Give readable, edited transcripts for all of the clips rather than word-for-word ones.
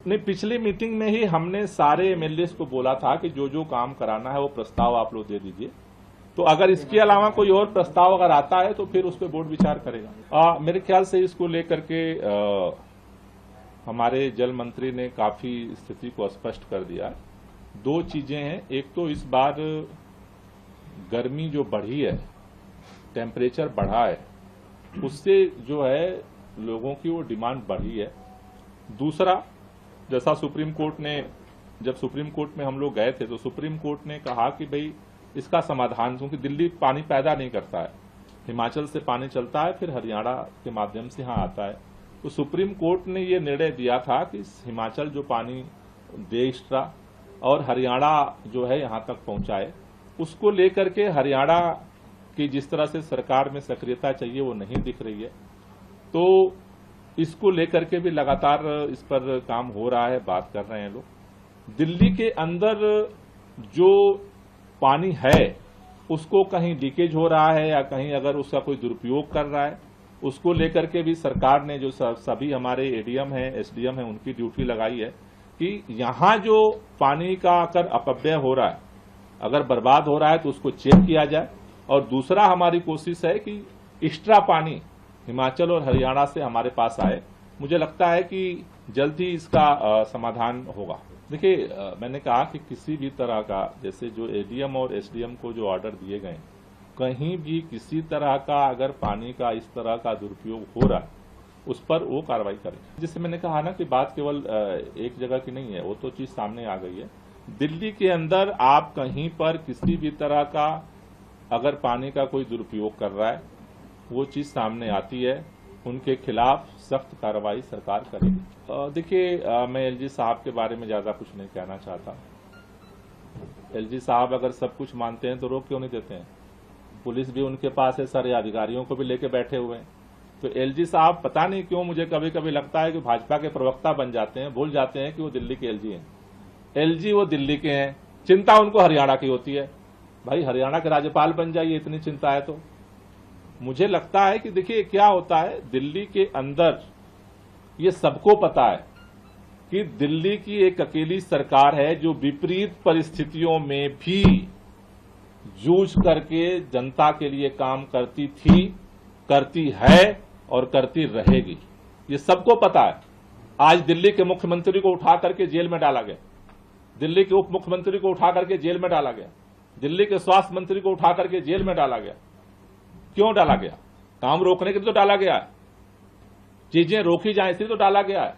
नहीं, पिछली मीटिंग में ही हमने सारे एमएलएस को बोला था कि जो जो काम कराना है वो प्रस्ताव आप लोग दे दीजिए। तो अगर इसके अलावा कोई और प्रस्ताव अगर आता है तो फिर उस पर बोर्ड विचार करेगा। मेरे ख्याल से इसको लेकर के हमारे जल मंत्री ने काफी स्थिति को स्पष्ट कर दिया। दो चीजें हैं, एक तो इस बार गर्मी जो बढ़ी है, टेम्परेचर बढ़ा है, उससे जो है लोगों की वो डिमांड बढ़ी है। दूसरा, जैसा सुप्रीम कोर्ट ने, जब सुप्रीम कोर्ट में हम लोग गए थे तो सुप्रीम कोर्ट ने कहा कि भाई इसका समाधान, क्योंकि दिल्ली पानी पैदा नहीं करता है, हिमाचल से पानी चलता है फिर हरियाणा के माध्यम से यहाँ आता है। तो सुप्रीम कोर्ट ने ये निर्णय दिया था कि हिमाचल जो पानी दे एक्स्ट्रा और हरियाणा जो है यहाँ तक पहुंचाए। उसको लेकर के हरियाणा की जिस तरह से सरकार में सक्रियता चाहिए वो नहीं दिख रही है। तो इसको लेकर के भी लगातार इस पर काम हो रहा है, बात कर रहे हैं लोग। दिल्ली के अंदर जो पानी है उसको कहीं लीकेज हो रहा है या कहीं अगर उसका कोई दुरुपयोग कर रहा है, उसको लेकर के भी सरकार ने जो सभी हमारे एडीएम हैं, एसडीएम हैं, उनकी ड्यूटी लगाई है कि यहां जो पानी का अगर अपव्यय हो रहा है, अगर बर्बाद हो रहा है तो उसको चेक किया जाए। और दूसरा हमारी कोशिश है कि एक्स्ट्रा पानी हिमाचल और हरियाणा से हमारे पास आए। मुझे लगता है कि जल्द ही इसका समाधान होगा। देखिए, मैंने कहा कि किसी भी तरह का, जैसे जो एडीएम और एसडीएम को जो ऑर्डर दिए गए, कहीं भी किसी तरह का अगर पानी का इस तरह का दुरुपयोग हो रहा है उस पर वो कार्रवाई करें। जिससे मैंने कहा ना कि बात केवल एक जगह की नहीं है, वो तो चीज सामने आ गई है। दिल्ली के अंदर आप कहीं पर किसी भी तरह का अगर पानी का कोई दुरुपयोग कर रहा है, वो चीज सामने आती है, उनके खिलाफ सख्त कार्रवाई सरकार करेगी। देखिए, मैं एलजी साहब के बारे में ज्यादा कुछ नहीं कहना चाहता। एलजी साहब अगर सब कुछ मानते हैं तो रोक क्यों नहीं देते हैं? पुलिस भी उनके पास है, सारे अधिकारियों को भी लेके बैठे हुए हैं। तो एलजी साहब पता नहीं क्यों, मुझे कभी कभी लगता है कि भाजपा के प्रवक्ता बन जाते हैं, भूल जाते हैं कि वो दिल्ली के एलजी हैं। एलजी वो दिल्ली के हैं, चिंता उनको हरियाणा की होती है। भाई, हरियाणा के राज्यपाल बन जाइए, इतनी चिंता है तो। मुझे लगता है कि देखिए क्या होता है, दिल्ली के अंदर ये सबको पता है कि दिल्ली की एक अकेली सरकार है जो विपरीत परिस्थितियों में भी जूझ करके जनता के लिए काम करती थी, करती है और करती रहेगी। ये सबको पता है। आज दिल्ली के मुख्यमंत्री को उठा करके जेल में डाला गया, दिल्ली के उप मुख्यमंत्री को उठा करके जेल में डाला गया, दिल्ली के स्वास्थ्य मंत्री को उठा करके जेल में डाला गया। क्यों डाला गया? काम रोकने के लिए तो डाला गया है, चीजें रोकी जाए इसलिए तो डाला गया है।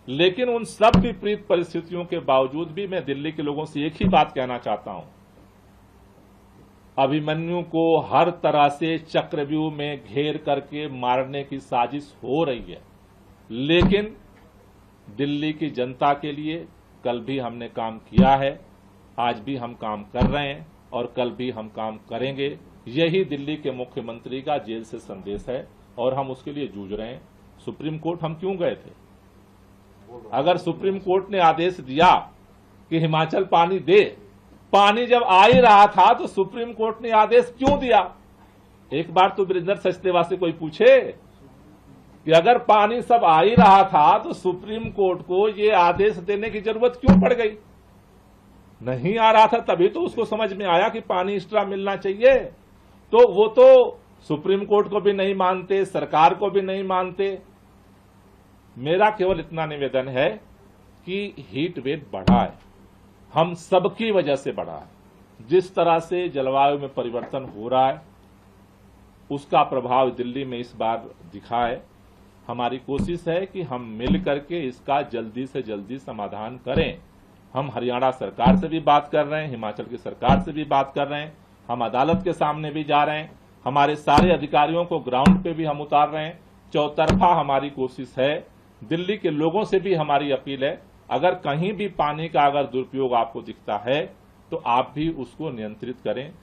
लेकिन उन सब विपरीत परिस्थितियों के बावजूद भी मैं दिल्ली के लोगों से एक ही बात कहना चाहता हूं, अभिमन्यु को हर तरह से चक्रव्यूह में घेर करके मारने की साजिश हो रही है, लेकिन दिल्ली की जनता के लिए कल भी हमने काम किया है, आज भी हम काम कर रहे हैं और कल भी हम काम करेंगे। यही दिल्ली के मुख्यमंत्री का जेल से संदेश है और हम उसके लिए जूझ रहे हैं। सुप्रीम कोर्ट हम क्यों गए थे? अगर सुप्रीम कोर्ट ने आदेश दिया कि हिमाचल पानी दे, पानी जब आ ही रहा था तो सुप्रीम कोर्ट ने आदेश क्यों दिया? एक बार तो वीरेंद्र सचदेवा से कोई पूछे कि अगर पानी सब आ ही रहा था तो सुप्रीम कोर्ट को ये आदेश देने की जरूरत क्यों पड़ गई? नहीं आ रहा था तभी तो उसको समझ में आया कि पानी एक्स्ट्रा मिलना चाहिए। तो वो तो सुप्रीम कोर्ट को भी नहीं मानते, सरकार को भी नहीं मानते। मेरा केवल इतना निवेदन है कि हीट वेव बढ़ा है, हम सबकी वजह से बढ़ा है। जिस तरह से जलवायु में परिवर्तन हो रहा है उसका प्रभाव दिल्ली में इस बार दिखा है। हमारी कोशिश है कि हम मिल करके इसका जल्दी से जल्दी समाधान करें। हम हरियाणा सरकार से भी बात कर रहे हैं, हिमाचल की सरकार से भी बात कर रहे हैं, हम अदालत के सामने भी जा रहे हैं, हमारे सारे अधिकारियों को ग्राउंड पे भी हम उतार रहे हैं। चौतरफा हमारी कोशिश है। दिल्ली के लोगों से भी हमारी अपील है, अगर कहीं भी पानी का अगर दुरुपयोग आपको दिखता है तो आप भी उसको नियंत्रित करें।